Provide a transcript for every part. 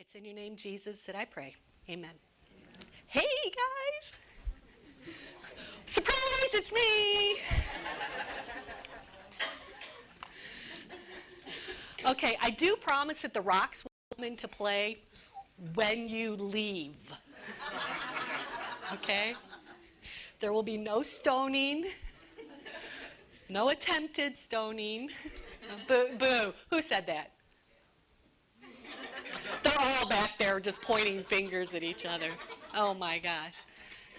It's in your name, Jesus, that I pray. Amen. Hey, guys. Surprise, it's me. Okay, I do promise that the rocks will come into play when you leave. Okay? There will be no stoning, no attempted stoning. Boo, boo. Who said that? They're all back there just pointing fingers at each other. Oh my gosh.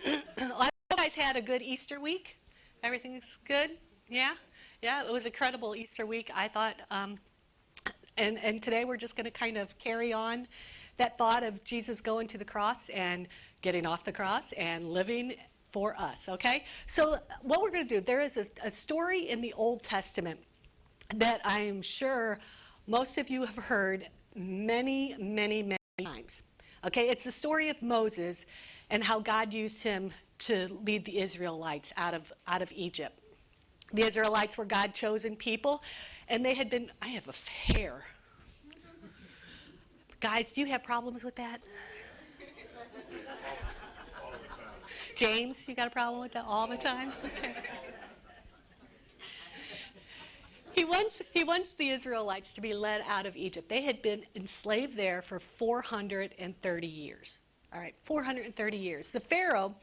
Well, you guys had a good Easter week? Everything's good? Yeah? Yeah, it was incredible Easter week, I thought. And today we're just going to kind of carry on that thought of Jesus going to the cross and getting off the cross and living for us, okay? So what we're going to do, there is a story in the Old Testament that I am sure most of you have heard many, many, many times. Okay, it's the story of Moses and how God used him to lead the Israelites out of Egypt. The Israelites were God-chosen people, and they had been, I have a hair. Guys, do you have problems with that? James, you got a problem with that all the time? Okay. He wants the Israelites to be led out of Egypt. They had been enslaved there for 430 years. All right, 430 years. The Pharaoh,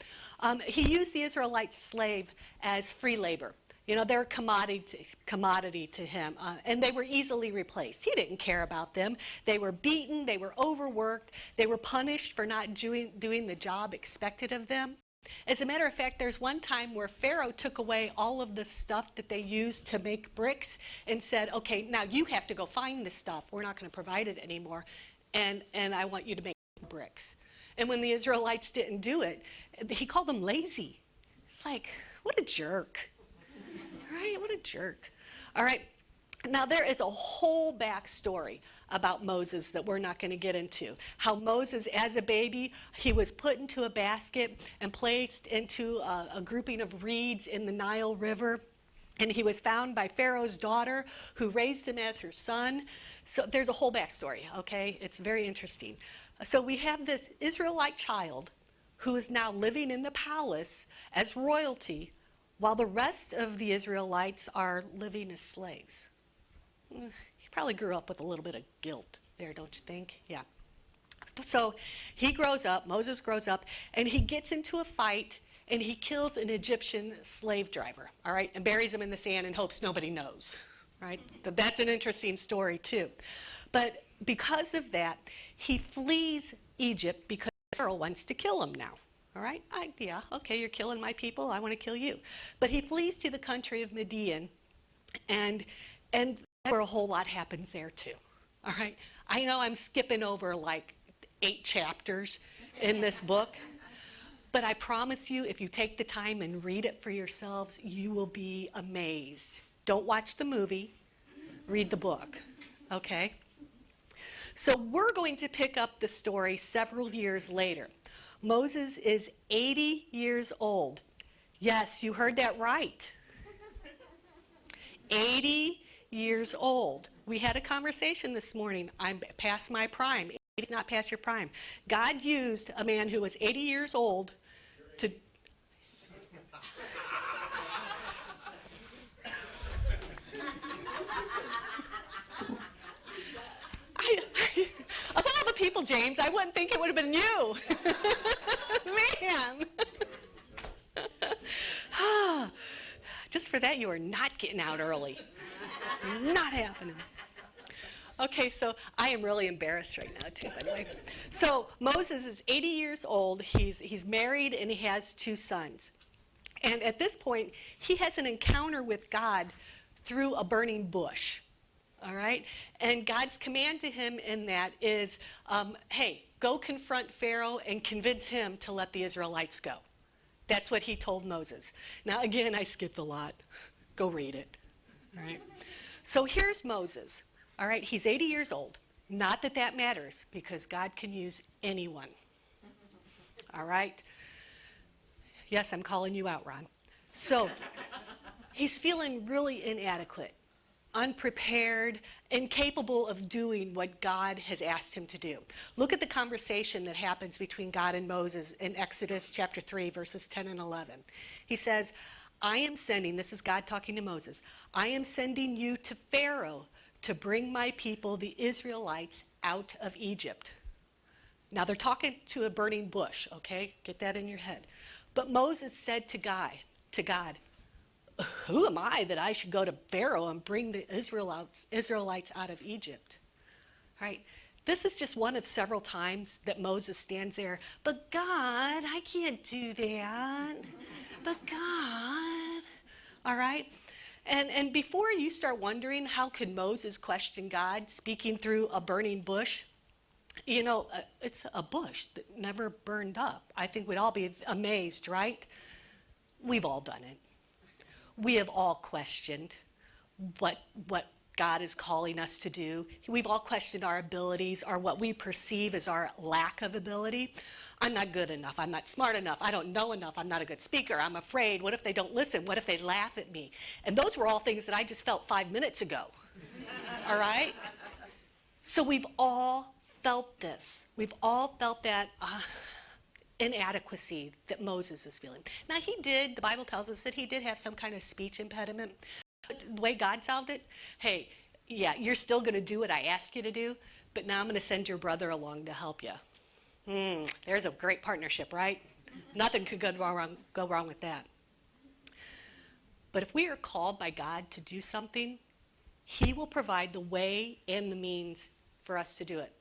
he used the Israelite slave as free labor. You know, they're a commodity to him, and they were easily replaced. He didn't care about them. They were beaten, they were overworked, they were punished for not doing the job expected of them. As a matter of fact, there's one time where Pharaoh took away all of the stuff that they used to make bricks and said, okay, now you have to go find this stuff. We're not going to provide it anymore, and I want you to make bricks. And when the Israelites didn't do it, he called them lazy. It's like, what a jerk. Right? What a jerk. All right. Now, there is a whole backstory about Moses that we're not going to get into. How Moses, as a baby, he was put into a basket and placed into a grouping of reeds in the Nile River. And he was found by Pharaoh's daughter, who raised him as her son. So there's a whole backstory, okay? It's very interesting. So we have this Israelite child who is now living in the palace as royalty, while the rest of the Israelites are living as slaves. He probably grew up with a little bit of guilt there, don't you think? Yeah. So he grows up, Moses grows up, and he gets into a fight, and he kills an Egyptian slave driver, all right, and buries him in the sand and hopes nobody knows, right? But that's an interesting story, too. But because of that, he flees Egypt because Pharaoh wants to kill him now. All right, yeah, okay, you're killing my people, I want to kill you. But he flees to the country of Midian, and where a whole lot happens there too. All right, I know I'm skipping over like 8 chapters in this book, but I promise you, if you take the time and read it for yourselves, you will be amazed. Don't watch the movie, read the book, okay? So we're going to pick up the story several years later. Moses is 80 years old. Yes, you heard that right. 80 years old. We had a conversation this morning. I'm past my prime. It's not past your prime. God used a man who was 80 years old to... Of all the people, James, I wouldn't think it would have been you. Man. Just for that, you are not getting out early. Not happening. Okay, so I am really embarrassed right now, too, by the way. So Moses is 80 years old. He's married, and he has 2 sons. And at this point, he has an encounter with God through a burning bush. All right? And God's command to him in that is, hey, go confront Pharaoh and convince him to let the Israelites go. That's what he told Moses. Now, again, I skipped a lot. Go read it. All right? So here's Moses. All right? He's 80 years old. Not that that matters, because God can use anyone. All right? Yes, I'm calling you out, Ron. So he's feeling really inadequate. unprepared, incapable of doing what God has asked him to do. Look at the conversation that happens between God and Moses in Exodus chapter 3, verses 10 and 11. He says, I am sending, this is God talking to Moses, I am sending you to Pharaoh to bring my people, the Israelites, out of Egypt. Now they're talking to a burning bush, okay? Get that in your head. But Moses said to God, who am I that I should go to Pharaoh and bring the Israelites out of Egypt? Right? This is just one of several times that Moses stands there, but God, I can't do that. But God, all right? And before you start wondering how could Moses question God speaking through a burning bush, you know, it's a bush that never burned up. I think we'd all be amazed, right? We've all done it. We have all questioned what God is calling us to do. We've all questioned our abilities or what we perceive as our lack of ability. I'm not good enough. I'm not smart enough. I don't know enough. I'm not a good speaker. I'm afraid. What if they don't listen? What if they laugh at me? And those were all things that I just felt 5 minutes ago. All right? So we've all felt this. We've all felt that inadequacy that Moses is feeling. Now the Bible tells us that he did have some kind of speech impediment. But the way God solved it, hey, yeah, you're still going to do what I asked you to do, but now I'm going to send your brother along to help you. There's a great partnership, right? Nothing could go wrong with that. But if we are called by God to do something, he will provide the way and the means for us to do it.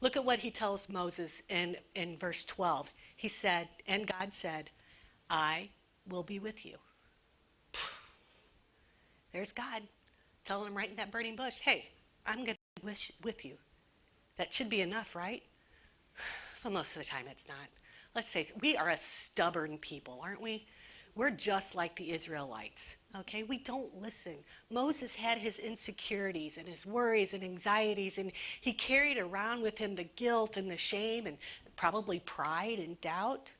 Look at what he tells Moses in verse 12. He said, and God said, I will be with you. There's God telling him right in that burning bush, hey, I'm going to be with you. That should be enough, right? Well, most of the time it's not. Let's say we are a stubborn people, aren't we? We're just like the Israelites, okay? We don't listen. Moses had his insecurities and his worries and anxieties, and he carried around with him the guilt and the shame and probably pride and doubt.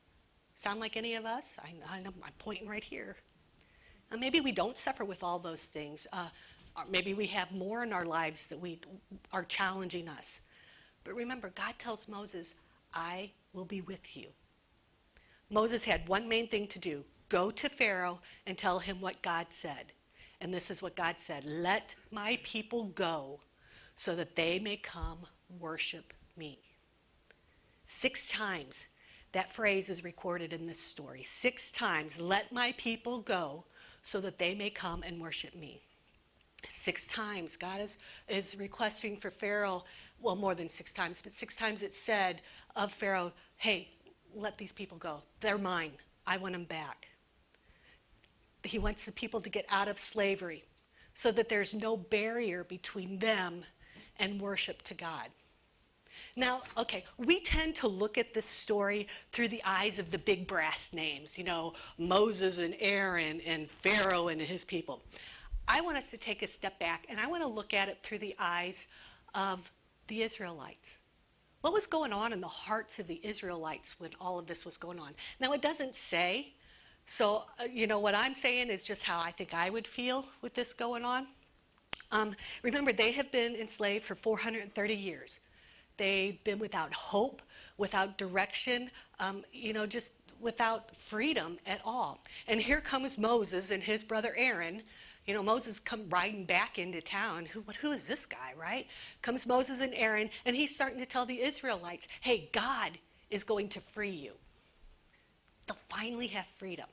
Sound like any of us? I'm pointing right here. And maybe we don't suffer with all those things. Or maybe we have more in our lives that we are challenging us. But remember, God tells Moses, I will be with you. Moses had one main thing to do. Go to Pharaoh and tell him what God said. And this is what God said. Let my people go so that they may come worship me. 6 times that phrase is recorded in this story. 6 times, let my people go so that they may come and worship me. 6 times God is requesting for Pharaoh, well, more than 6 times, but 6 times it said of Pharaoh, hey, let these people go. They're mine. I want them back. He wants the people to get out of slavery so that there's no barrier between them and worship to God. Now, okay, we tend to look at this story through the eyes of the big brass names, you know, Moses and Aaron and Pharaoh and his people. I want us to take a step back and I want to look at it through the eyes of the Israelites. What was going on in the hearts of the Israelites when all of this was going on? Now, it doesn't say, so, what I'm saying is just how I think I would feel with this going on. Remember, they have been enslaved for 430 years. They've been without hope, without direction, just without freedom at all. And here comes Moses and his brother Aaron. Moses come riding back into town. Who is this guy, right? Comes Moses and Aaron, and he's starting to tell the Israelites, hey, God is going to free you. They'll finally have freedom.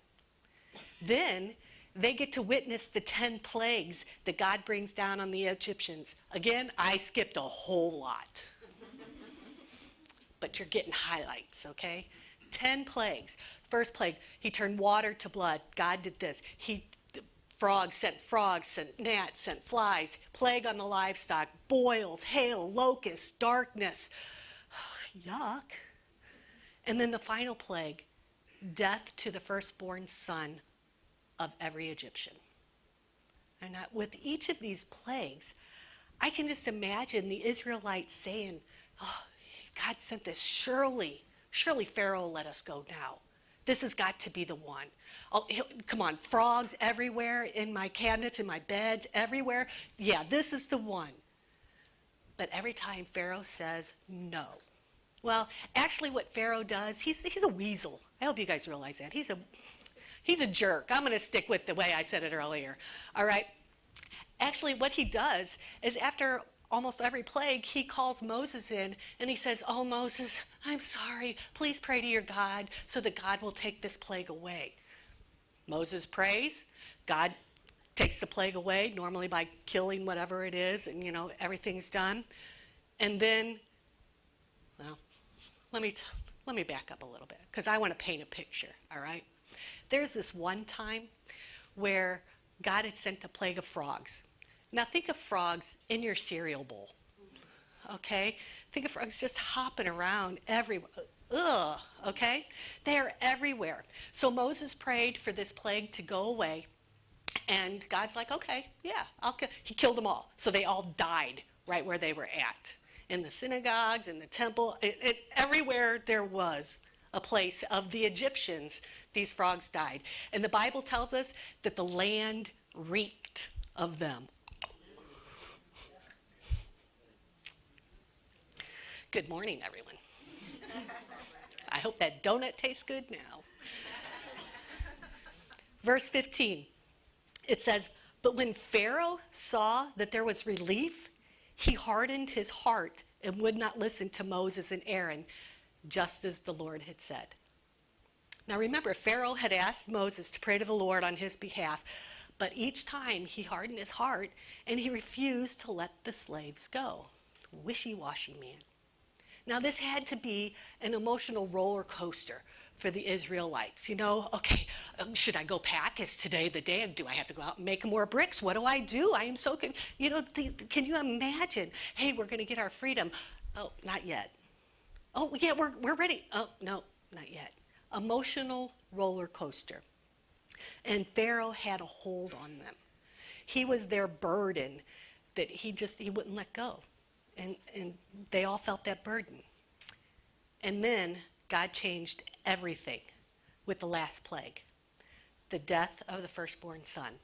Then they get to witness the 10 plagues that God brings down on the Egyptians. Again, I skipped a whole lot. But you're getting highlights, okay? 10 plagues. First plague, he turned water to blood. God did this. Frogs, sent gnats, sent flies. Plague on the livestock, boils, hail, locusts, darkness. Yuck. And then the final plague, death to the firstborn son of every Egyptian. And with each of these plagues, I can just imagine the Israelites saying, oh, God sent this. Surely Pharaoh will let us go now. This has got to be the one. Oh, come on, frogs everywhere in my cabinets, in my bed, everywhere. Yeah, this is the one. But every time Pharaoh says no. Well, actually what Pharaoh does, he's a weasel. I hope you guys realize that. He's a jerk. I'm going to stick with the way I said it earlier. All right? Actually, what he does is after almost every plague, he calls Moses in and he says, "Oh, Moses, I'm sorry. Please pray to your God so that God will take this plague away." Moses prays. God takes the plague away, normally by killing whatever it is, and everything's done. And then, well, let me back up a little bit because I want to paint a picture. All right. There's this one time where God had sent a plague of frogs. Now think of frogs in your cereal bowl. Okay? Think of frogs just hopping around everywhere. Ugh, okay? They are everywhere. So Moses prayed for this plague to go away, and God's like, okay, yeah, he killed them all. So they all died right where they were at. In the synagogues, in the temple, everywhere there was a place of the Egyptians, these frogs died. And the Bible tells us that the land reeked of them. Good morning, everyone. I hope that donut tastes good now. Verse 15, it says, "But when Pharaoh saw that there was relief, he hardened his heart and would not listen to Moses and Aaron, just as the Lord had said." Now remember, Pharaoh had asked Moses to pray to the Lord on his behalf, but each time he hardened his heart and he refused to let the slaves go. Wishy-washy man. Now this had to be an emotional roller coaster for the Israelites. Okay, should I go pack? Is today the day? Do I have to go out and make more bricks? What do I do? I am so, can you imagine? Hey, we're going to get our freedom. Oh, not yet. Oh, yeah, we're ready. Oh, no, not yet. Emotional roller coaster. And Pharaoh had a hold on them. He was their burden that he wouldn't let go. And they all felt that burden. And then God changed everything with the last plague, the death of the firstborn son.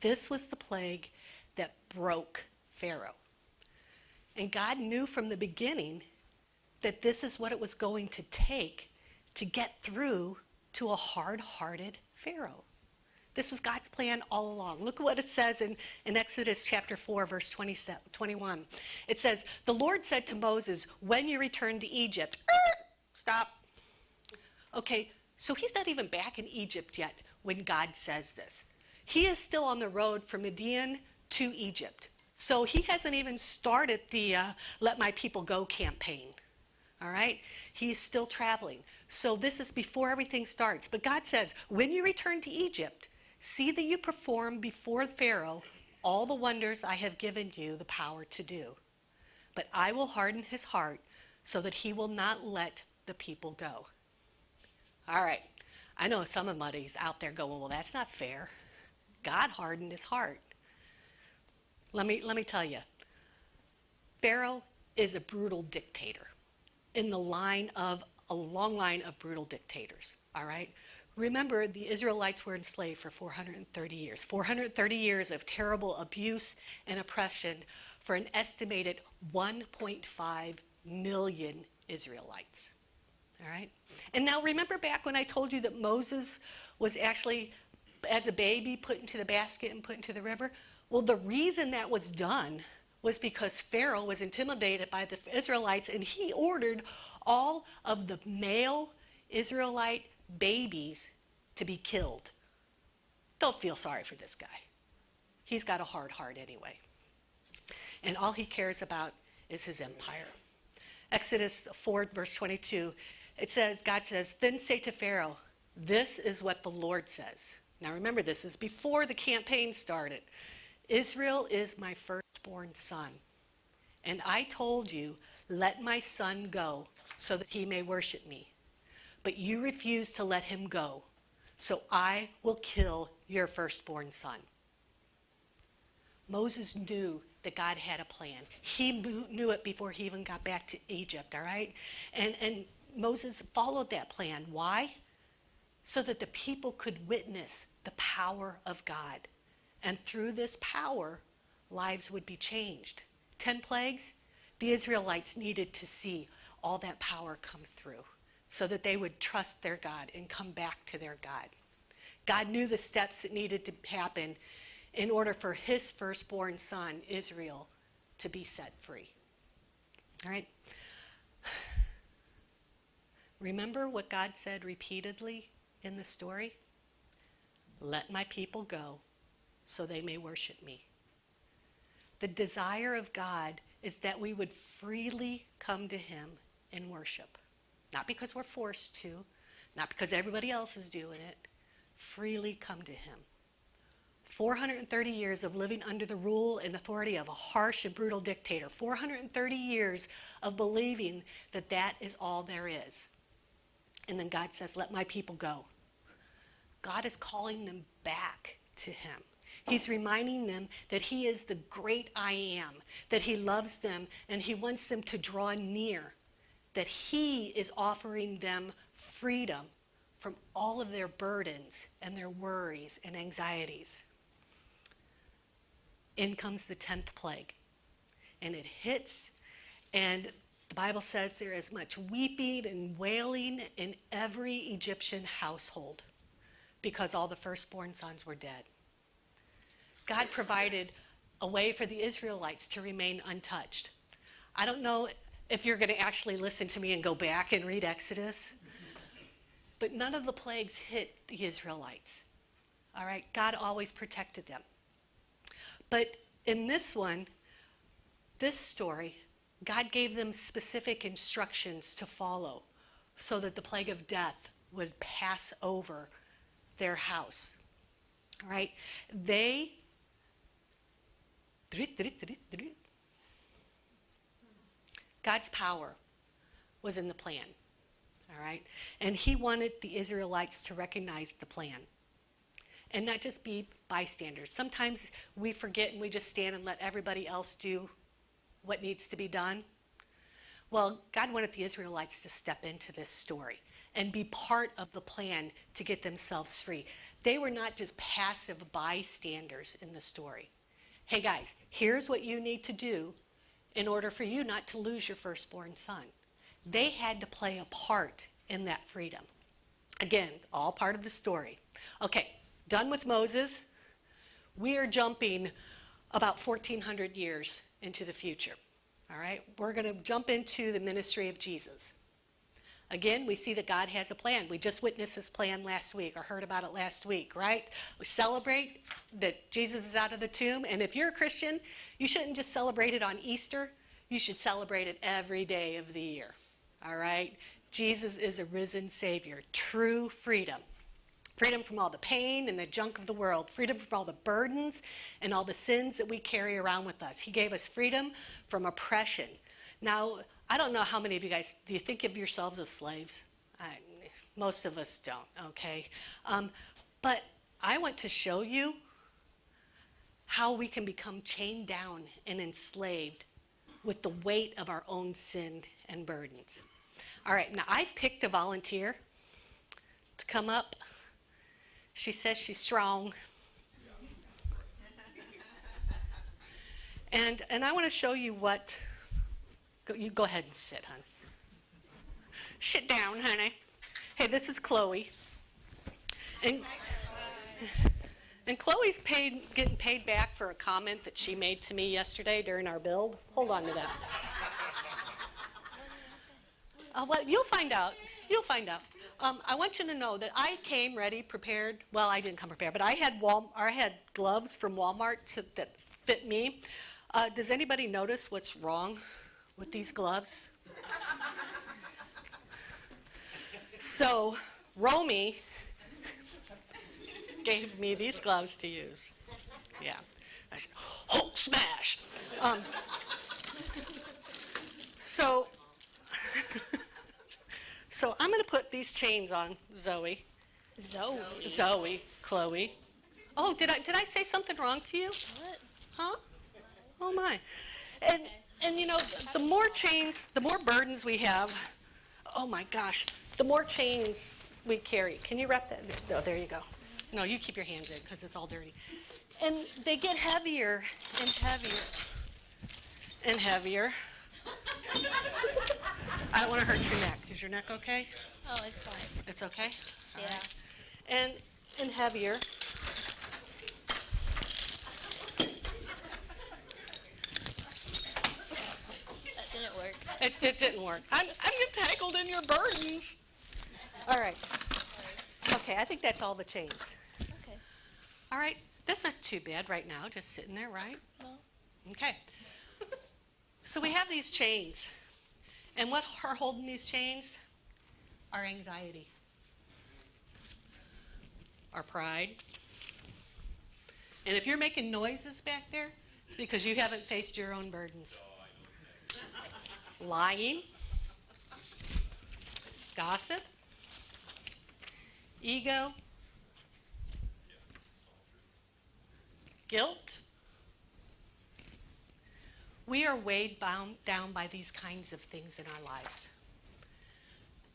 This was the plague that broke Pharaoh. And God knew from the beginning that this is what it was going to take to get through to a hard-hearted Pharaoh. This was God's plan all along. Look at what it says in Exodus chapter 4, verse 21. It says, "The Lord said to Moses, when you return to Egypt," stop. Okay, so he's not even back in Egypt yet when God says this. He is still on the road from Midian to Egypt. So he hasn't even started the Let My People Go campaign. All right? He's still traveling. So this is before everything starts. But God says, when you return to Egypt, see that you perform before Pharaoh all the wonders I have given you the power to do. But I will harden his heart so that he will not let the people go. All right. I know some of buddies out there going, well, that's not fair. God hardened his heart. Let me tell you. Pharaoh is a brutal dictator in the a long line of brutal dictators. All right? Remember, the Israelites were enslaved for 430 years. 430 years of terrible abuse and oppression for an estimated 1.5 million Israelites. All right? And now remember back when I told you that Moses was actually, as a baby, put into the basket and put into the river? Well, the reason that was done was because Pharaoh was intimidated by the Israelites, and he ordered all of the male Israelite babies to be killed. Don't feel sorry for this guy. He's got a hard heart anyway. And all he cares about is his empire. Exodus 4, verse 22, it says, God says, "Then say to Pharaoh, this is what the Lord says." Now remember, this is before the campaign started. "Israel is my firstborn son. And I told you, let my son go so that he may worship me. But you refuse to let him go. So I will kill your firstborn son." Moses knew that God had a plan. He knew it before he even got back to Egypt, all right? And Moses followed that plan. Why? so that the people could witness the power of God. And through this power, lives would be changed. 10 plagues, the Israelites needed to see all that power come through so that they would trust their God and come back to their God. God knew the steps that needed to happen in order for his firstborn son, Israel, to be set free. All right? Remember what God said repeatedly in the story? Let my people go so they may worship me. The desire of God is that we would freely come to him and worship. Not because we're forced to, not because everybody else is doing it. Freely come to him. 430 years of living under the rule and authority of a harsh and brutal dictator. 430 years of believing that that is all there is. And then God says, let my people go. God is calling them back to him. He's reminding them that he is the great I am, that he loves them and he wants them to draw near, that he is offering them freedom from all of their burdens and their worries and anxieties. In comes the 10th plague, and it hits, and the Bible says there is much weeping and wailing in every Egyptian household because all the firstborn sons were dead. God provided a way for the Israelites to remain untouched. I don't know if you're going to actually listen to me and go back and read Exodus, but none of the plagues hit the Israelites. All right? God always protected them. But in this one, this story, God gave them specific instructions to follow so that the plague of death would pass over their house. All right? God's power was in the plan. All right? And he wanted the Israelites to recognize the plan and not just be bystanders. Sometimes we forget and we just stand and let everybody else do what needs to be done. Well, God wanted the Israelites to step into this story and be part of the plan to get themselves free. They were not just passive bystanders in the story. Hey guys, here's what you need to do in order for you not to lose your firstborn son. They had to play a part in that freedom. Again, all part of the story. Okay, done with Moses. We are jumping about 1,400 years into the future. All right, we're going to jump into the ministry of Jesus. Again, we see that God has a plan. We just witnessed this plan last week or heard about it last week, right? We celebrate that Jesus is out of the tomb. And if you're a Christian, you shouldn't just celebrate it on Easter. You should celebrate it every day of the year, all right? Jesus is a risen Savior, true freedom. Freedom from all the pain and the junk of the world. Freedom from all the burdens and all the sins that we carry around with us. He gave us freedom from oppression. Now, I don't know how many of you guys, do you think of yourselves as slaves? Most of us don't, okay? But I want to show you how we can become chained down and enslaved with the weight of our own sin and burdens. All right, now I've picked a volunteer to come up. She says she's strong. And I want to show you what, you go ahead and sit, hon. Sit down, honey. Hey, this is Chloe. And Chloe's getting paid back for a comment that she made to me yesterday during our build. Hold on to that. Well, you'll find out. You'll find out. I want you to know that I came ready, prepared. Well, I didn't come prepared, but I had gloves from Walmart that fit me. Does anybody notice what's wrong with these gloves? So, Romy gave me these gloves to use. Yeah. I said, Hulk smash! So I'm going to put these chains on Zoe. Zoe, Chloe. Oh, did I say something wrong to you? What? Huh? Oh my. And you know, the more chains, the more burdens we have. Oh my gosh. The more chains we carry. Can you wrap that? Oh, there you go. No, you keep your hands in because it's all dirty. And they get heavier and heavier and heavier. I don't want to hurt your neck. Is your neck okay? Oh, it's fine. It's okay? All Yeah. right. And heavier. That didn't work. It didn't work. I'm entangled in your burdens. All right. Okay, I think that's all the chains. Okay. All right. That's not too bad right now, just sitting there, right? No. Okay. So we have these chains. And what are holding these chains? Our anxiety, our pride. And if you're making noises back there, it's because you haven't faced your own burdens. Lying, gossip, ego, guilt. We are weighed down by these kinds of things in our lives.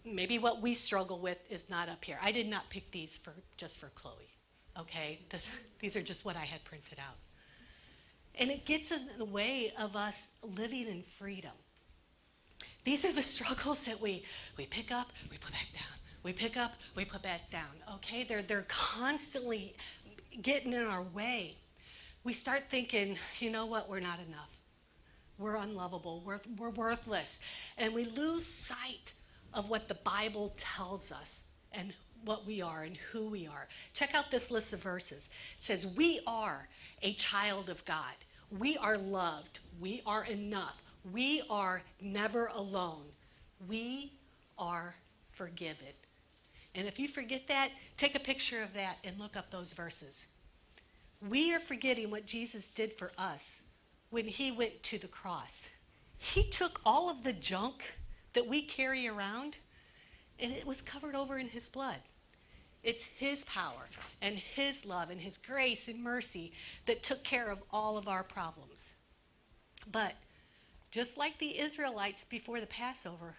Maybe what we struggle with is not up here. I did not pick these just for Chloe, okay? These are just what I had printed out. And it gets in the way of us living in freedom. These are the struggles that we pick up, we put back down. We pick up, we put back down, okay? They're constantly getting in our way. We start thinking, you know what, we're not enough. We're unlovable, we're worthless. And we lose sight of what the Bible tells us and what we are and who we are. Check out this list of verses. It says, we are a child of God. We are loved. We are enough. We are never alone. We are forgiven. And if you forget that, take a picture of that and look up those verses. We are forgetting what Jesus did for us when he went to the cross. He took all of the junk that we carry around, and it was covered over in his blood. It's his power and his love and his grace and mercy that took care of all of our problems. But just like the Israelites before the Passover,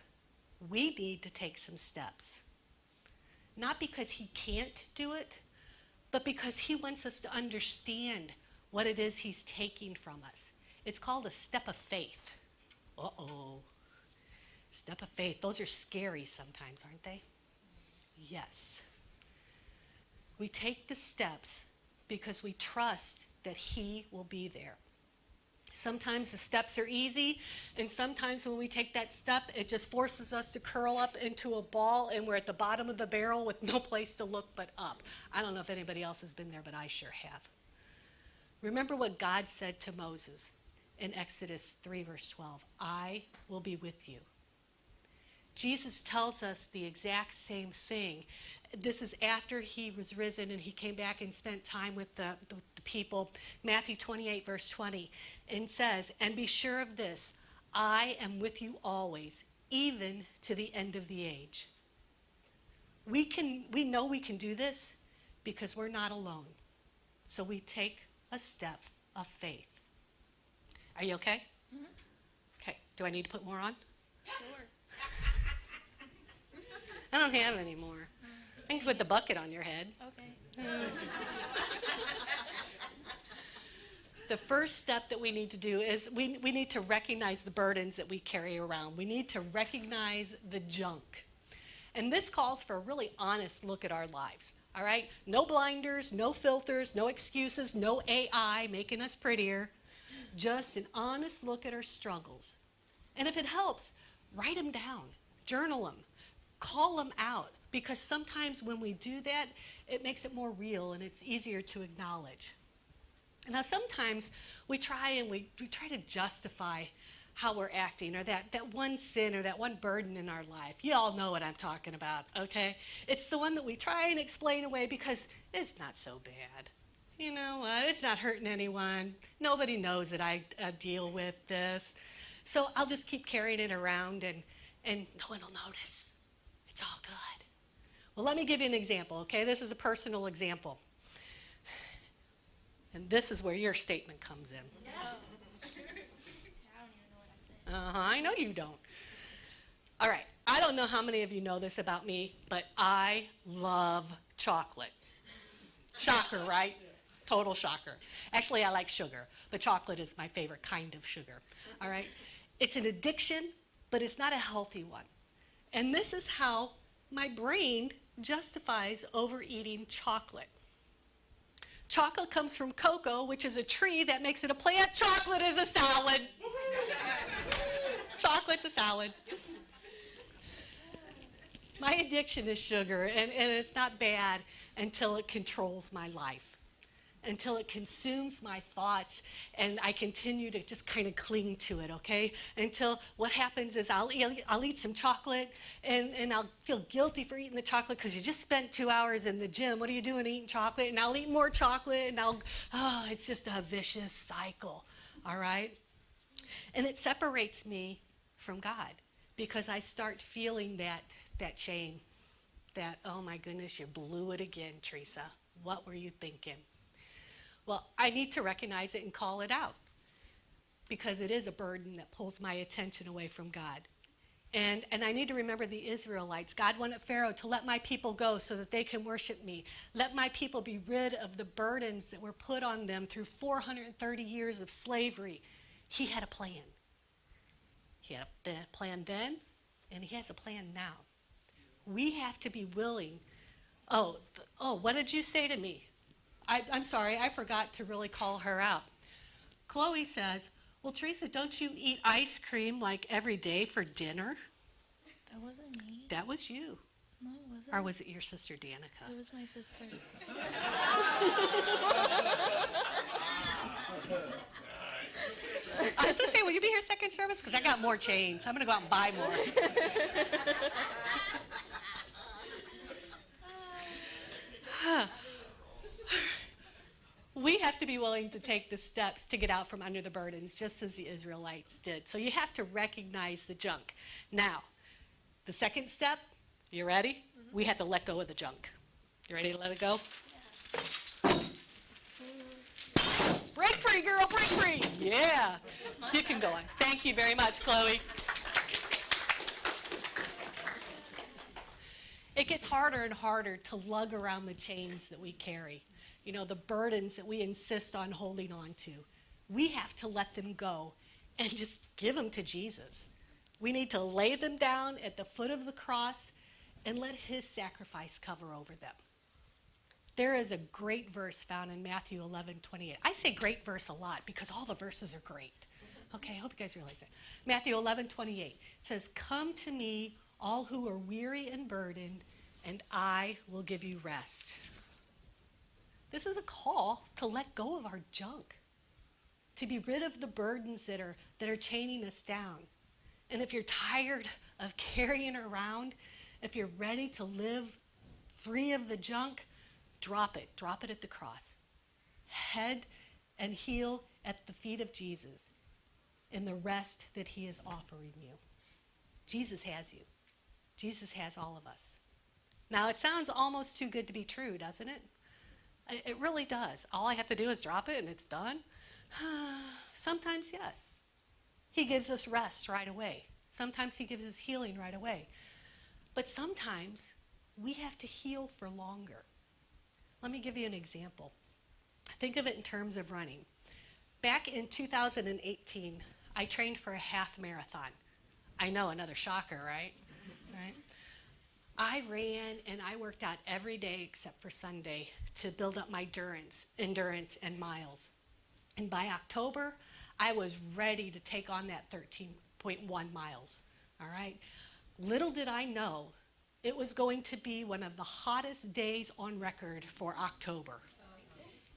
we need to take some steps. Not because he can't do it, but because he wants us to understand what it is he's taking from us. It's called a step of faith. Uh-oh. Step of faith. Those are scary sometimes, aren't they? Yes. We take the steps because we trust that he will be there. Sometimes the steps are easy, and sometimes when we take that step, it just forces us to curl up into a ball, and we're at the bottom of the barrel with no place to look but up. I don't know if anybody else has been there, but I sure have. Remember what God said to Moses in Exodus 3, verse 12. I will be with you. Jesus tells us the exact same thing. This is after he was risen and he came back and spent time with the people. Matthew 28, verse 20, and says, and be sure of this, I am with you always, even to the end of the age. We know we can do this because we're not alone. So we take a step of faith. Are you okay? Mm-hmm. Okay. Do I need to put more on? Sure. I don't have any more. I can put the bucket on your head. Okay. The first step that we need to do is we need to recognize the burdens that we carry around. We need to recognize the junk. And this calls for a really honest look at our lives. All right? No blinders, no filters, no excuses, no AI making us prettier. Just an honest look at our struggles. And if it helps, write them down, journal them, call them out. Because sometimes when we do that, it makes it more real and it's easier to acknowledge. Now sometimes we try to justify how we're acting, or that one sin or that one burden in our life. You all know what I'm talking about, okay? It's the one that we try and explain away because it's not so bad. You know what? It's not hurting anyone. Nobody knows that I deal with this. So I'll just keep carrying it around and no one will notice. It's all good. Well, let me give you an example, okay? This is a personal example. And this is where your statement comes in. I don't even know what I said. I know you don't. All right. I don't know how many of you know this about me, but I love chocolate. Shocker, right? Total shocker. Actually, I like sugar, but chocolate is my favorite kind of sugar. All right? It's an addiction, but it's not a healthy one. And this is how my brain justifies overeating chocolate. Chocolate comes from cocoa, which is a tree that makes it a plant. Chocolate is a salad. Chocolate's a salad. My addiction is sugar, and it's not bad until it controls my life, until it consumes my thoughts, and I continue to just kind of cling to it, okay? Until what happens is I'll eat some chocolate, and I'll feel guilty for eating the chocolate because you just spent 2 hours in the gym. What are you doing eating chocolate? And I'll eat more chocolate, and it's just a vicious cycle, all right? And it separates me from God because I start feeling that shame, that, oh my goodness, you blew it again, Teresa. What were you thinking? Well, I need to recognize it and call it out because it is a burden that pulls my attention away from God. And I need to remember the Israelites. God wanted Pharaoh to let my people go so that they can worship me. Let my people be rid of the burdens that were put on them through 430 years of slavery. He had a plan. He had a plan then, and he has a plan now. We have to be willing. What did you say to me? I'm sorry, I forgot to really call her out. Chloe says, well, Teresa, don't you eat ice cream like every day for dinner? That wasn't me. That was you. No, it wasn't. Or was it your sister, Danica? It was my sister. I was going to say, will you be here second service? Because I got more chains. I'm going to go out and buy more. We have to be willing to take the steps to get out from under the burdens, just as the Israelites did. So you have to recognize the junk. Now, the second step, you ready? Mm-hmm. We have to let go of the junk. You ready to let it go? Yeah. Break free, girl, break free. Yeah. You can go on. Thank you very much, Chloe. It gets harder and harder to lug around the chains that we carry. You know, the burdens that we insist on holding on to. We have to let them go and just give them to Jesus. We need to lay them down at the foot of the cross and let his sacrifice cover over them. There is a great verse found in Matthew 11:28. I say great verse a lot because all the verses are great. Okay, I hope you guys realize that. Matthew 11:28 says, "Come to me, all who are weary and burdened, and I will give you rest." This is a call to let go of our junk, to be rid of the burdens that are chaining us down. And if you're tired of carrying around, if you're ready to live free of the junk, drop it. Drop it at the cross. Head and heel at the feet of Jesus in the rest that he is offering you. Jesus has you. Jesus has all of us. Now, it sounds almost too good to be true, doesn't it? It really does. All I have to do is drop it and it's done. Sometimes, yes. He gives us rest right away. Sometimes he gives us healing right away. But sometimes we have to heal for longer. Let me give you an example. Think of it in terms of running. Back in 2018, I trained for a half marathon. I know, another shocker, right? Right? I ran and I worked out every day except for Sunday to build up my endurance and miles. And by October, I was ready to take on that 13.1 miles, all right? Little did I know it was going to be one of the hottest days on record for October.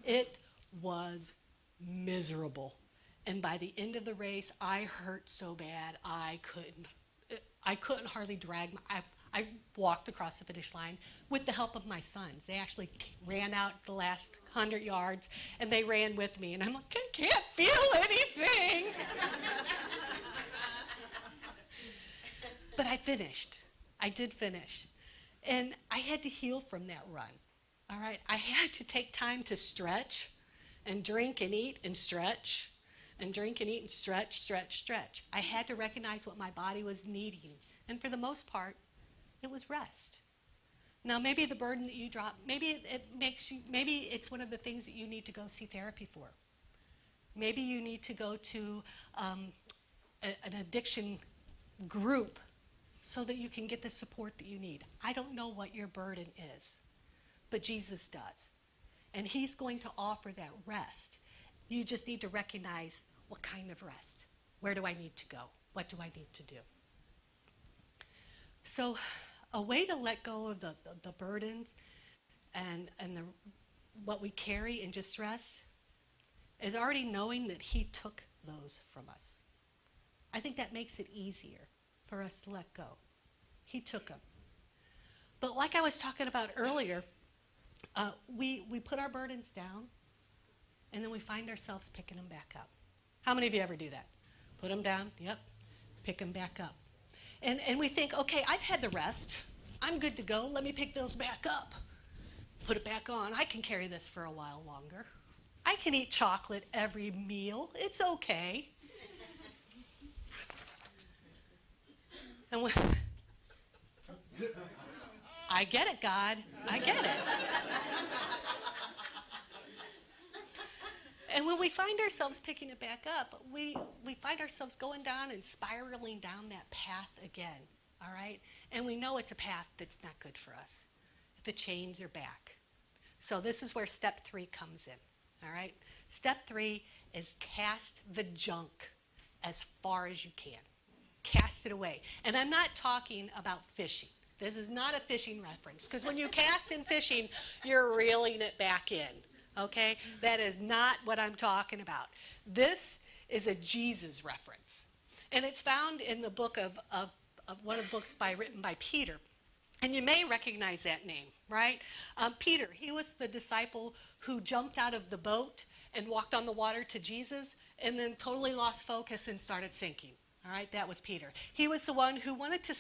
It was miserable. And by the end of the race, I hurt so bad I couldn't hardly drag I walked across the finish line with the help of my sons. They actually ran out the last 100 yards, and they ran with me. And I'm like, I can't feel anything. But I finished. I did finish. And I had to heal from that run. All right? I had to take time to stretch and drink and eat and stretch and drink and eat and stretch. I had to recognize what my body was needing And for the most part, it was rest. Now, maybe the burden that you drop, maybe maybe it's one of the things that you need to go see therapy for. Maybe you need to go to an addiction group so that you can get the support that you need. I don't know what your burden is, but Jesus does. And he's going to offer that rest. You just need to recognize what kind of rest. Where do I need to go? What do I need to do? So a way to let go of the burdens and what we carry and just rest is already knowing that he took those from us. I think that makes it easier for us to let go. He took them. But like I was talking about earlier, we put our burdens down, and then we find ourselves picking them back up. How many of you ever do that? Put them down, yep, pick them back up. And we think, okay, I've had the rest. I'm good to go. Let me pick those back up. Put it back on. I can carry this for a while longer. I can eat chocolate every meal. It's okay. And when, I get it, God. I get it. And when we find ourselves picking it back up, we find ourselves going down and spiraling down that path again, all right? And we know it's a path that's not good for us. The chains are back. So this is where step 3 comes in, all right? Step 3 is cast the junk as far as you can. Cast it away. And I'm not talking about fishing. This is not a fishing reference, because when you cast in fishing, you're reeling it back in. Okay? That is not what I'm talking about. This is a Jesus reference. And it's found in the book of one of the books written by Peter. And you may recognize that name, right? Peter, he was the disciple who jumped out of the boat and walked on the water to Jesus and then totally lost focus and started sinking. All right? That was Peter. He was the one who wanted to...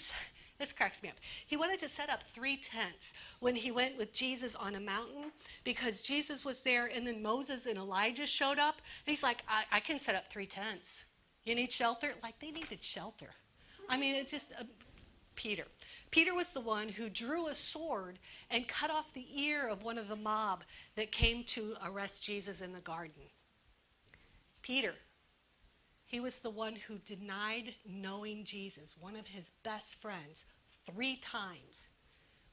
This cracks me up. He wanted to set up 3 tents when he went with Jesus on a mountain because Jesus was there and then Moses and Elijah showed up. And he's like, I can set up 3 tents. You need shelter? Like they needed shelter. I mean, it's just Peter. Peter was the one who drew a sword and cut off the ear of one of the mob that came to arrest Jesus in the garden. Peter. He was the one who denied knowing Jesus, one of his best friends, 3 times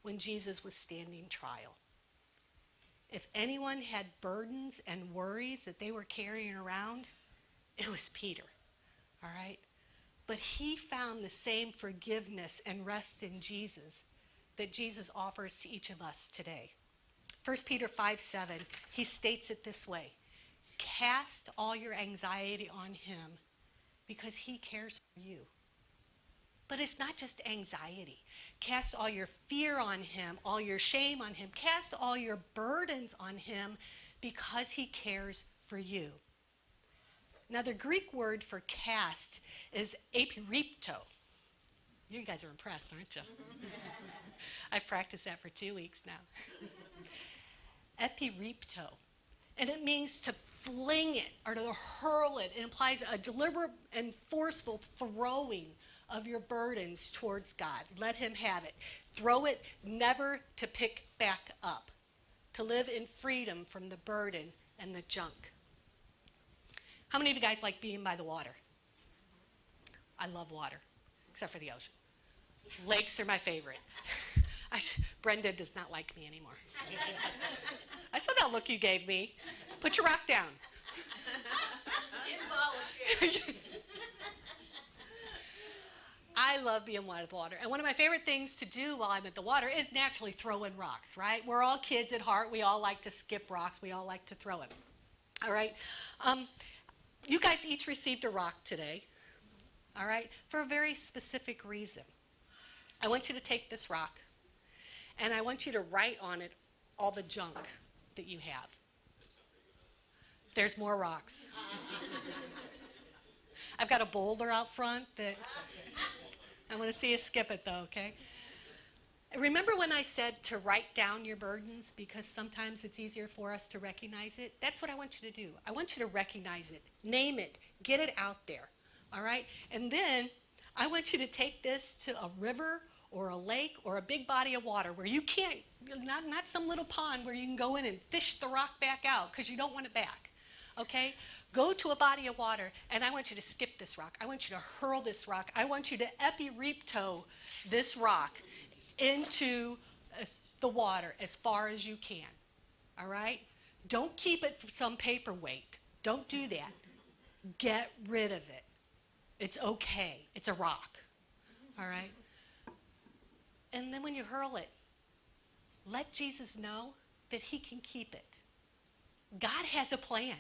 when Jesus was standing trial. If anyone had burdens and worries that they were carrying around, it was Peter, all right? But he found the same forgiveness and rest in Jesus that Jesus offers to each of us today. 1 Peter 5:7, he states it this way, cast all your anxiety on him because he cares for you. But it's not just anxiety. Cast all your fear on him, all your shame on him. Cast all your burdens on him because he cares for you. Now the Greek word for cast is epiripto. You guys are impressed, aren't you? I've practiced that for 2 weeks now. Epiripto. And it means to fling it or to hurl it. It implies a deliberate and forceful throwing of your burdens towards God. Let him have it. Throw it, never to pick back up. To live in freedom from the burden and the junk. How many of you guys like being by the water? I love water, except for the ocean. Lakes are my favorite. Brenda does not like me anymore. I saw that look you gave me. Put your rock down. I love being by the water. And one of my favorite things to do while I'm at the water is naturally throw in rocks, right? We're all kids at heart. We all like to skip rocks. We all like to throw it. All right? You guys each received a rock today, all right, for a very specific reason. I want you to take this rock, and I want you to write on it all the junk that you have. There's more rocks. I've got a boulder out front that I want to see you skip it, though, okay? Remember when I said to write down your burdens because sometimes it's easier for us to recognize it? That's what I want you to do. I want you to recognize it, name it, get it out there, all right? And then I want you to take this to a river or a lake or a big body of water where you can't, not some little pond where you can go in and fish the rock back out because you don't want it back. Okay? Go to a body of water, and I want you to skip this rock. I want you to hurl this rock. I want you to epiripto this rock into the water as far as you can. All right? Don't keep it for some paperweight. Don't do that. Get rid of it. It's okay. It's a rock. All right? And then when you hurl it, let Jesus know that he can keep it. God has a plan,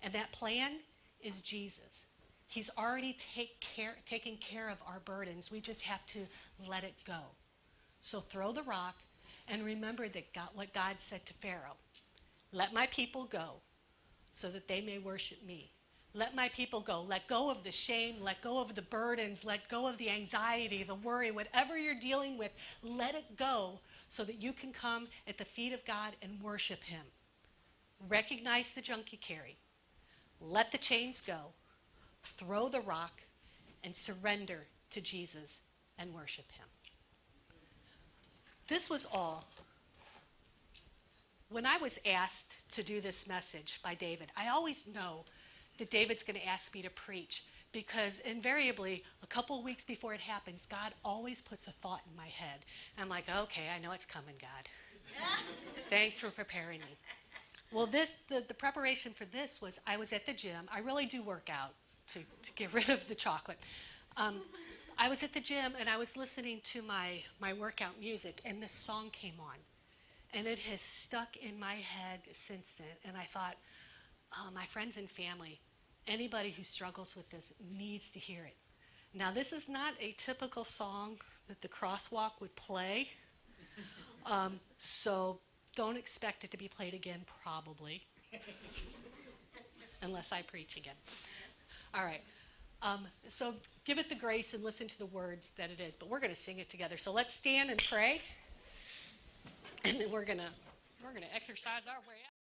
and that plan is Jesus. He's already taken care of our burdens. We just have to let it go. So throw the rock, and remember that what God said to Pharaoh. Let my people go so that they may worship me. Let my people go. Let go of the shame. Let go of the burdens. Let go of the anxiety, the worry, whatever you're dealing with. Let it go so that you can come at the feet of God and worship him. Recognize the junk you carry. Let the chains go. Throw the rock and surrender to Jesus and worship him. This was all. When I was asked to do this message by David, I always know that David's going to ask me to preach because invariably, a couple of weeks before it happens, God always puts a thought in my head. And I'm like, okay, I know it's coming, God. Thanks for preparing me. Well, the preparation for this was I was at the gym. I really do work out to get rid of the chocolate. I was at the gym and I was listening to my workout music, and this song came on. And it has stuck in my head since then. And I thought, oh, my friends and family, anybody who struggles with this needs to hear it. Now, this is not a typical song that the Crosswalk would play. So don't expect it to be played again, probably. Unless I preach again. All right. So give it the grace and listen to the words that it is. But we're going to sing it together. So let's stand and pray. And then we're gonna exercise our way out.